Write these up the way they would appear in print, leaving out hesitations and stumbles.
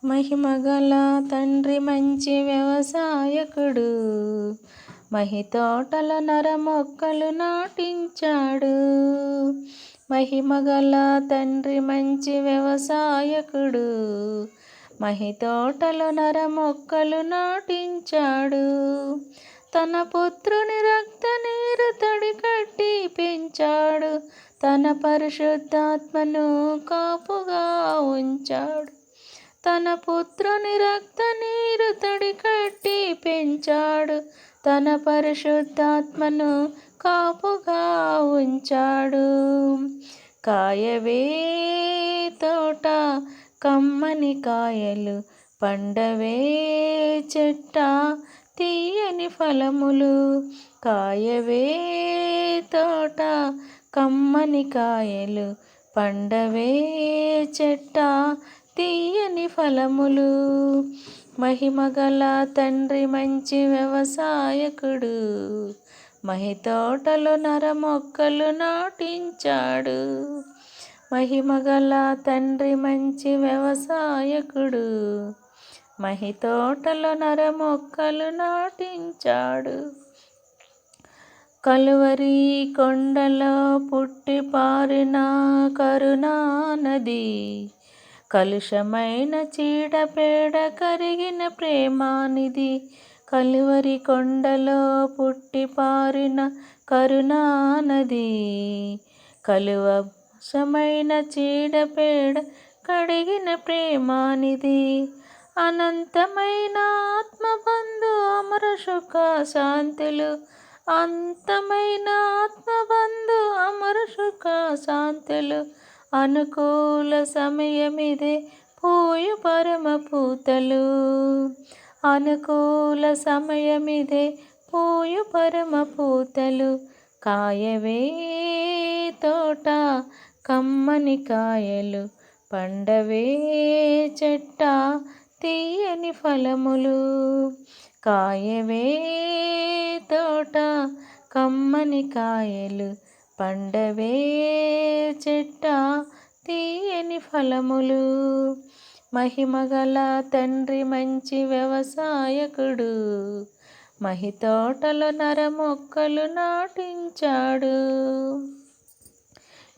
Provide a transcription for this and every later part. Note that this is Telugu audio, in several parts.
మహిమగల తండ్రి మంచి వ్యవసాయకుడు, మహి తోటల నరమొక్కలు నాటించాడు. మహిమగల తండ్రి మంచి వ్యవసాయకుడు, మహి తోటల నరమొక్కలు నాటించాడు. తన పుత్రుని రక్త నీరు తడి కట్టి పెంచాడు, తన పరిశుద్ధాత్మను కాపుగా ఉంచాడు. తన పుత్రుని రక్త నీరు తడి కట్టి పెంచాడు, తన పరిశుద్ధాత్మను కాపుగా ఉంచాడు. కాయవే తోట కమ్మని కాయలు, పండవే చెట్ట తీయని ఫలములు. కాయవే తోట కమ్మని కాయలు, పండవే చెట్ట తీయని ఫలములు. మహిమగల తండ్రి మంచి వ్యవసాయకుడు, మహి తోటలో నరమొక్కలు నాటించాడు. మహిమగల తండ్రి మంచి వ్యవసాయకుడు, మహి తోటలో నరమొక్కలు నాటించాడు. కలువరి కొండలో పుట్టి పారిన కరుణా నది, కలుషమైన చీడపేడ కరిగిన ప్రేమానిధి. కలువరి కొండలో పుట్టి పారిన కరుణా నది, కలుషమైన చీడపేడ కడిగిన ప్రేమానిధి. అనంతమైన ఆత్మబంధు అమర సుఖ శాంతులు, అంతమైన ఆత్మబంధు అమర సుఖ శాంతులు. అనుకూల సమయమిదే పూయు పరమ పూతలు, అనుకూల సమయమిదే పూయు పరమ పూతలు. కాయవే తోట కమ్మని కాయలు, పండవే చెట్ట తీయని ఫలములు. కాయవే తోట కమ్మని కాయలు, పండవే చెట్ట తీయని ఫలములు. మహిమగల తండ్రి మంచి వ్యవసాయకుడు, మహి తోటలో నరమొక్కలు నాటించాడు.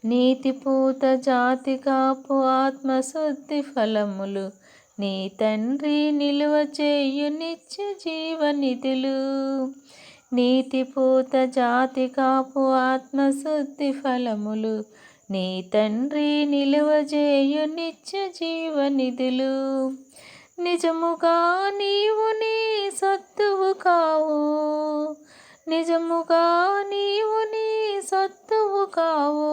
నీతిపూత జాతి కాపు ఆత్మశుద్ధి ఫలములు, నీ తండ్రి నిలువ చేయు నిత్య జీవనిధులు. నీతిపూత జాతి కాపు ఆత్మశుద్ధి ఫలములు, నీ తండ్రి నిలువ చేయు నిత్య జీవనిధులు. నిజముగా నీవు నీ సత్తువు కావు, నిజముగా నీవు నీ సత్తువు కావు.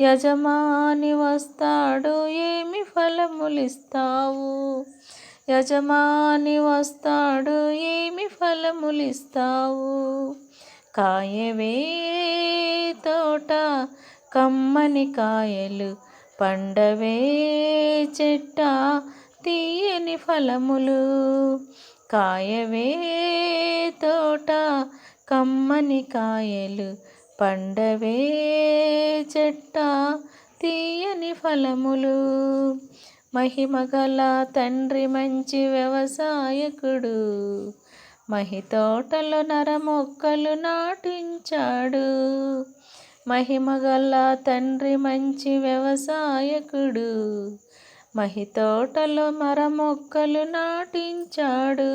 యజమాని వస్తాడు ఏమి ఫలములిస్తావు, యజమాని వస్తాడు ఏమి ఫలములిస్తావు. కాయవే తోట కమ్మని కాయలు, పండవే చెట్ట తీయని ఫలములు. కాయవే తోట కమ్మని కాయలు, పండవే చెట్ట తీయని ఫలములు. మహిమగల తండ్రి మంచి వ్యవసాయకుడు, మహి తోటలో నరమొక్కలు నాటించాడు. మహిమగల తండ్రి మంచి వ్యవసాయకుడు, మహి తోటలో మరమొక్కలు నాటించాడు.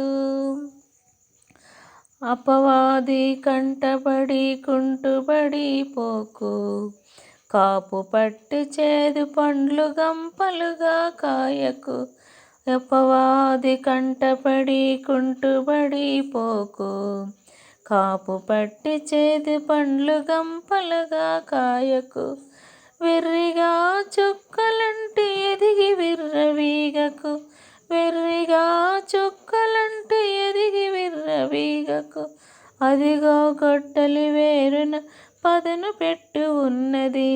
అపవాది కంటబడి కుంటుబడి పోకు, కాపు పట్టి చేదు పండ్లు గంపలుగా కాయకు. అపవాది కంటబడి కుంటుబడి పోకు, కాపు పట్టి చేదు పండ్లు గంపలుగా కాయకు. వెర్రిగా చుక్కలంటి ఎదిగి విర్రవీగకు, వెర్రిగా చుక్కలంటి ఎదిగి విర్రవీగకు. అదిగో గొడ్డలి వేరున పదును పెట్టి ఉన్నది,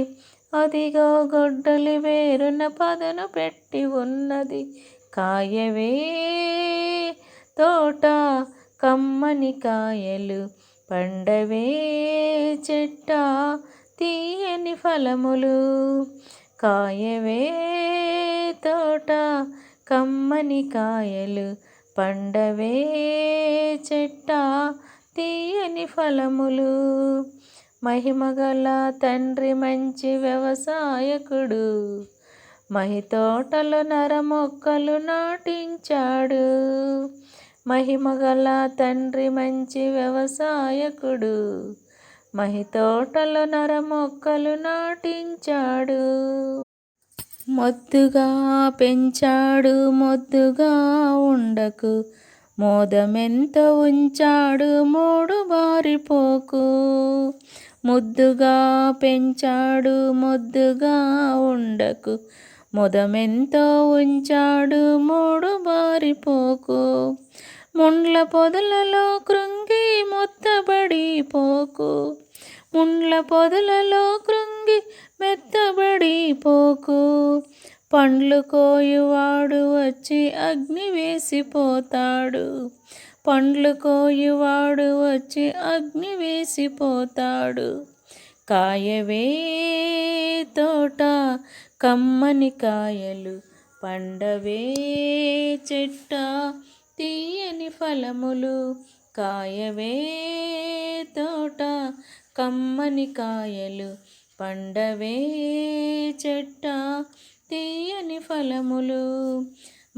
అదిగో గొడ్డలి వేరున పదును పెట్టి ఉన్నది. కాయవే తోట కమ్మని కాయలు, పండవే చెట్ట తీయని ఫలములు. కాయవే తోట కమ్మని కాయలు పండవే చెట్ట తీయని ఫలములు. మహిమగల తండ్రి మంచి వ్యవసాయకుడు, మహి తోటలో నరమొక్కలు నాటించాడు. మహిమగల తండ్రి మంచి వ్యవసాయకుడు, మహి తోటలో నరమొక్కలు నాటించాడు. మొద్దుగా పెంచాడు మొద్దుగా ఉండకు, మోదమెంత ఉంచాడు మూడు బారిపోకు. ముద్దుగా పెంచాడు మొద్దుగా ఉండకు, మొదమెంతో ఉంచాడు మూడు బారిపోకు. ముండ్ల పొదలలో కృంగి మొత్తబడిపోకు, ముండ్ల పొదలలో కృంగి మెత్తబడిపోకు. పండ్లు కోయువాడు వచ్చి అగ్ని వేసిపోతాడు, పండ్లు కోయువాడు వచ్చి అగ్ని వేసిపోతాడు. కాయవే తోట కమ్మని కాయలు పండవే చెట్ట తీయని ఫలములు. కాయవే తోట కమ్మని కాయలు పండవే చెట్ట తీయని ఫలములు.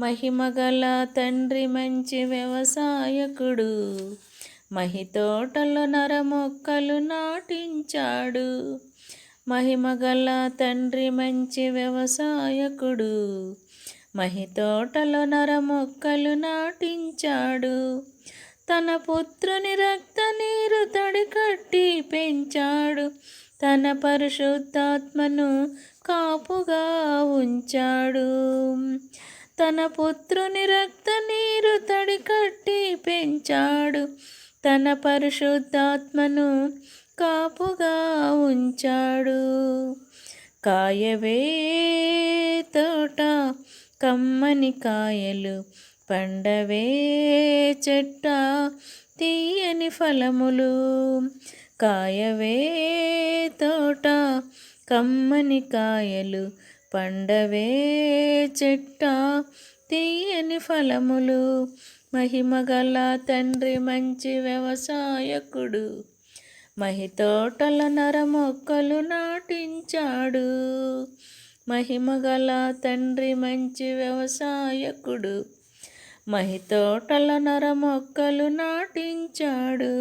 మహిమగల తండ్రి మంచి వ్యవసాయకుడు, మహి తోటలో నరమొక్కలు నాటించాడు. మహిమగల తండ్రి మంచి వ్యవసాయకుడు, మహి తోటలో నరమొక్కలు నాటించాడు. తన పుత్రుని రక్త నీరు తడికట్టి పెంచాడు, తన పరిశుద్ధాత్మను కాపుగా ఉంచాడు. తన పుత్రుని రక్త నీరు తడికట్టి పెంచాడు, తన పరిశుద్ధాత్మను కాపుగా ఉంచాడు. కాయవే తోట కమ్మని కాయలు పండవే చెట్ట తీయని ఫలములు. కాయవే తోట కమ్మని కాయలు పండవే చెట్ట తీయని ఫలములు. మహిమగల తండ్రి మంచి వ్యవసాయకుడు, మహి తోటల నరమొక్కలు నాటించాడు. మహిమగల తండ్రి మంచి వ్యవసాయకుడు, మహి తోటల నరమొక్కలు నాటించాడు.